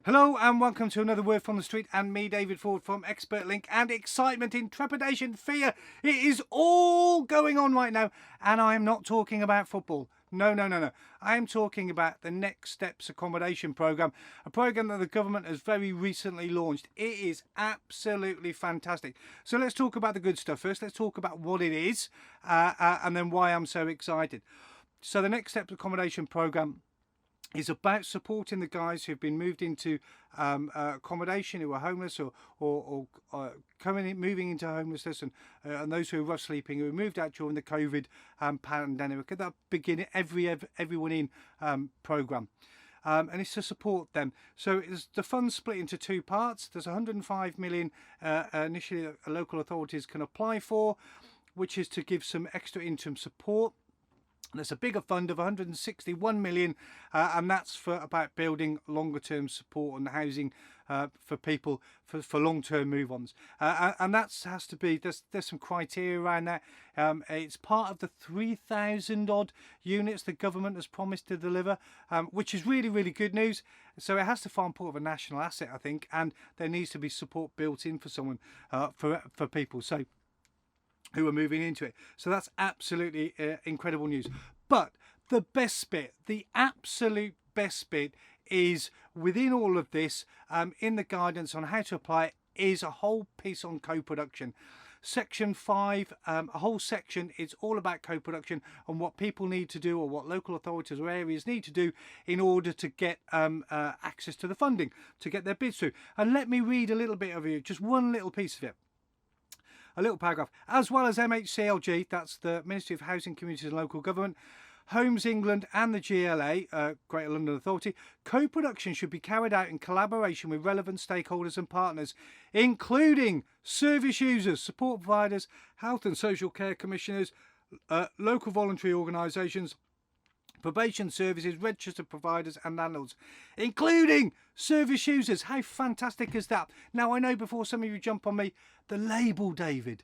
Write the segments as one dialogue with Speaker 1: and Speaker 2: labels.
Speaker 1: Hello and welcome to another Word from the Street and me, David Ford from Expert Link. And excitement, intrepidation, fear, it is all going on right now, and I am not talking about football. No. I am talking about the Next Steps Accommodation Programme, a programme that the government has very recently launched. It is absolutely fantastic. So let's talk about the good stuff first. Let's talk about what it is and then why I'm so excited. So the Next Steps Accommodation Programme is about supporting the guys who've been moved into accommodation, who are homeless or moving into homelessness, and those who are rough sleeping, who were moved out during the COVID pandemic. At that beginning, everyone in programme. And it's to support them. So the fund's split into two parts. There's 105 million initially that local authorities can apply for, which is to give some extra interim support. There's a bigger fund of 161 million, and that's for about building longer term support and housing for people for long term move ons. And that has to be, there's some criteria around that. It's part of the 3,000 odd units the government has promised to deliver, which is really good news. So it has to form part of a national asset, I think, and there needs to be support built in for someone, for people. So who are moving into it. So that's absolutely incredible news. But the best bit, the absolute best bit, is within all of this, in the guidance on how to apply it, is a whole piece on co-production. Section 5, a whole section, it's all about co-production and what people need to do, or what local authorities or areas need to do in order to get access to the funding, to get their bids through. And let me read a little bit of it, just one little piece of it. A little paragraph. As well as MHCLG, that's the Ministry of Housing, Communities and Local Government, Homes England and the GLA, Greater London Authority, co-production should be carried out in collaboration with relevant stakeholders and partners, including service users, support providers, health and social care commissioners, local voluntary organisations, probation services, registered providers and landlords, including service users. How fantastic is that? Now, I know before some of you jump on me, the label, David,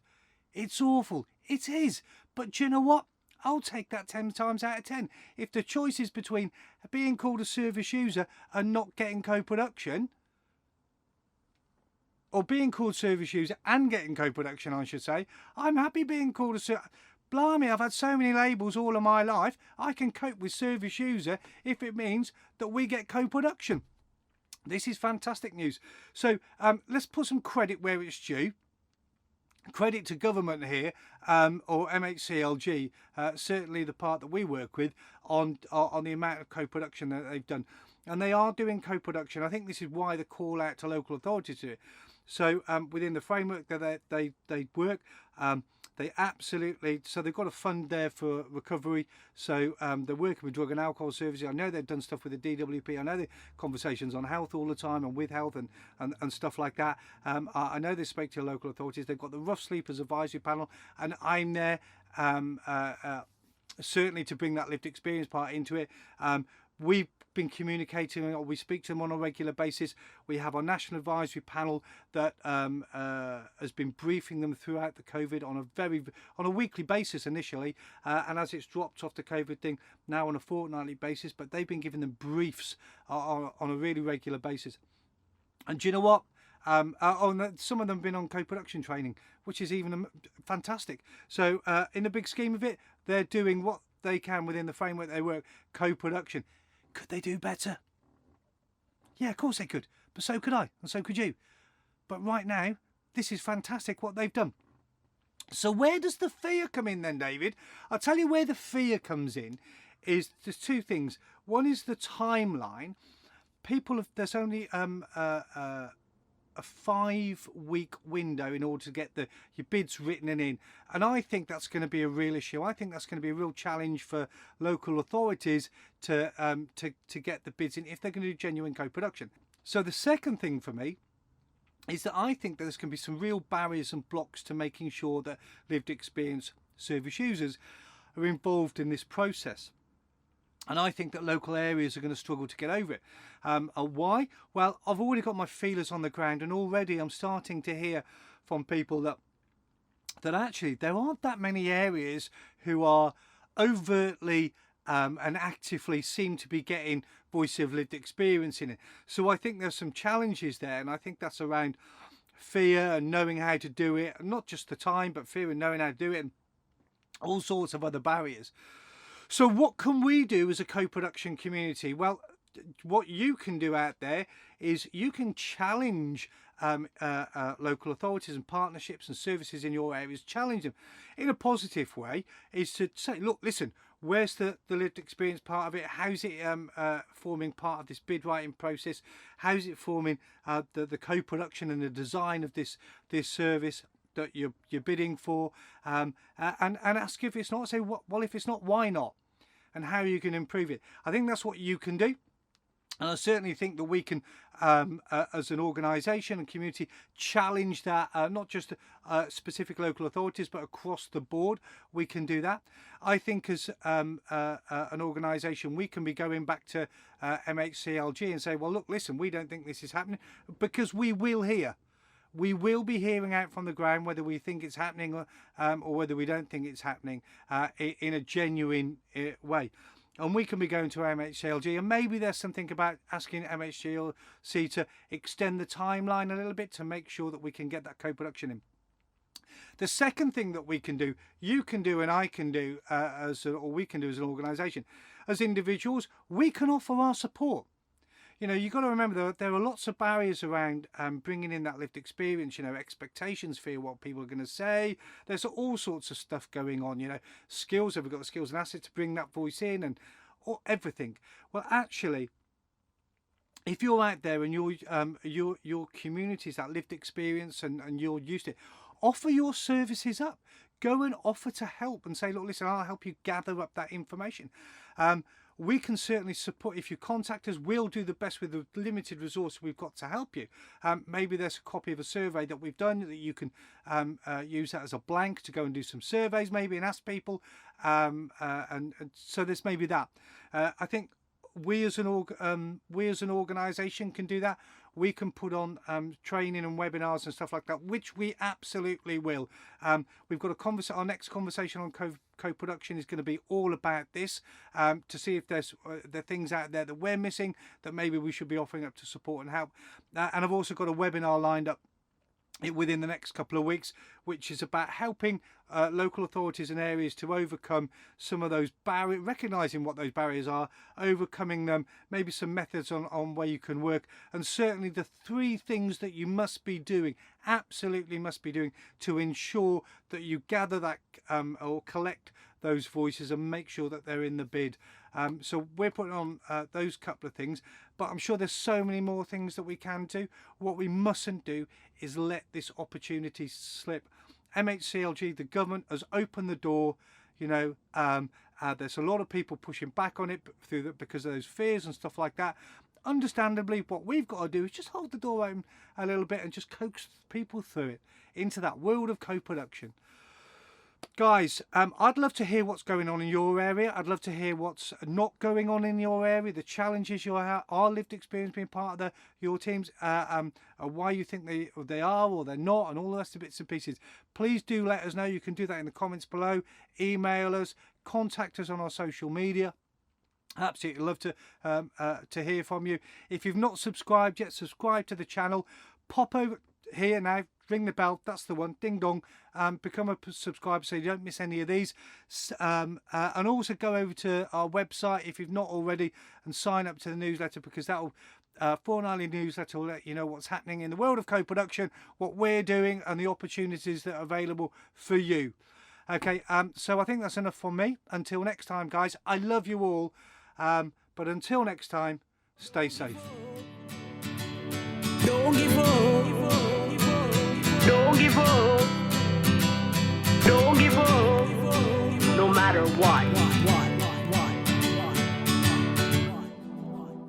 Speaker 1: it's awful. It is. But do you know what? I'll take that 10 times out of 10. If the choice is between being called a service user and not getting co-production, or being called service user and getting co-production, I should say, I'm happy being called a service. Blimey, I've had so many labels all of my life. I can cope with service user if it means that we get co-production. This is fantastic news. So let's put some credit where it's due. Credit to government here, or MHCLG, certainly the part that we work with, on the amount of co-production that they've done. And they are doing co-production. I think this is why the call out to local authorities to it. So within the framework that they work, they absolutely, so they've got a fund there for recovery. So they're working with drug and alcohol services. I know they've done stuff with the DWP. I know the conversations on health all the time and with health and stuff like that. I know they speak to local authorities. They've got the Rough Sleepers Advisory Panel, and I'm there certainly to bring that lived experience part into it. We've been communicating, or we speak to them on a regular basis. We have our National Advisory Panel that has been briefing them throughout the COVID on a weekly basis initially, and as it's dropped off the COVID thing, now on a fortnightly basis. But they've been giving them briefs on a really regular basis. And do you know what? Some of them have been on co-production training, which is even fantastic. So in the big scheme of it, they're doing what they can within the framework they work. Co-production. Could they do better? Yeah, of course they could. But so could I, and so could you. But right now, this is fantastic what they've done. So where does the fear come in then, David? I'll tell you where the fear comes in. Is there's two things. One is the timeline. There's only a 5-week window in order to get your bids written and in, and I think that's going to be a real issue. I think that's going to be a real challenge for local authorities to get the bids in if they're going to do genuine co-production. So the second thing for me is that I think that there's going to be some real barriers and blocks to making sure that lived experience service users are involved in this process. And I think that local areas are going to struggle to get over it. Why? Well, I've already got my feelers on the ground, and already I'm starting to hear from people that actually there aren't that many areas who are overtly and actively seem to be getting voice of lived experience in it. So I think there's some challenges there, and I think that's around fear and knowing how to do it, not just the time, but fear and knowing how to do it, and all sorts of other barriers. So what can we do as a co-production community? Well, what you can do out there is you can challenge local authorities and partnerships and services in your areas, challenge them in a positive way, is to say, look, listen, where's the lived experience part of it? How's it forming part of this bid writing process? How's it forming the co-production and the design of this service that you're bidding for? And ask if it's not, say, well, if it's not, why not? And how you can improve it. I think that's what you can do. And I certainly think that we can, as an organisation and community, challenge that, not just specific local authorities, but across the board, we can do that. I think as an organisation, we can be going back to MHCLG and say, well, look, listen, we don't think this is happening, because we will hear. We will be hearing out from the ground whether we think it's happening or whether we don't think it's happening in a genuine way. And we can be going to MHCLG, and maybe there's something about asking MHCLG to extend the timeline a little bit to make sure that we can get that co-production in. The second thing that we can do, you can do, and I can do, or we can do as an organisation, as individuals, we can offer our support. You know, you've got to remember there are lots of barriers around bringing in that lived experience, you know, expectations, fear what people are going to say. There's all sorts of stuff going on, you know, skills, have we got the skills and assets to bring that voice in, and everything. Well, actually, if you're out there and your community's that lived experience and you're used to it, offer your services up. Go and offer to help and say, look, listen, I'll help you gather up that information. We can certainly support. If you contact us, we'll do the best with the limited resource we've got to help you. Maybe there's a copy of a survey that we've done that you can use that as a blank to go and do some surveys maybe and ask people. And so there's maybe that. I think we as an organisation can do that. We can put on training and webinars and stuff like that, which we absolutely will. We've got our next conversation on co-production is going to be all about this, to see if there's things out there that we're missing that maybe we should be offering up to support and help. And I've also got a webinar lined up within the next couple of weeks, which is about helping local authorities and areas to overcome some of those barriers, recognising what those barriers are, overcoming them, maybe some methods on where you can work, and certainly the 3 things that you must be doing, absolutely must be doing, to ensure that you gather that or collect those voices and make sure that they're in the bid. So we're putting on those couple of things, but I'm sure there's so many more things that we can do. What we mustn't do is let this opportunity slip. MHCLG, the government, has opened the door. You know, there's a lot of people pushing back on it because of those fears and stuff like that. Understandably, what we've got to do is just hold the door open a little bit and just coax people through it into that world of co-production. Guys, I'd love to hear what's going on in your area. I'd love to hear what's not going on in your area, the challenges you have, our lived experience being part of your teams, why you think they are or they're not, and all the rest of bits and pieces. Please do let us know. You can do that in the comments below, email us, contact us on our social media. Absolutely love to hear from you. If you've not subscribed yet, subscribe to the channel. Pop over here now, ring the bell, that's the one, ding dong. Become a subscriber so you don't miss any of these, and also go over to our website if you've not already and sign up to the newsletter, because that'll fortnightly newsletter will let you know what's happening in the world of co-production, what we're doing, and the opportunities that are available for you. Okay, so I think that's enough from me. Until next time, guys, I love you all, but until next time, stay safe.
Speaker 2: Don't give up. Don't give up. Don't give up. No matter what.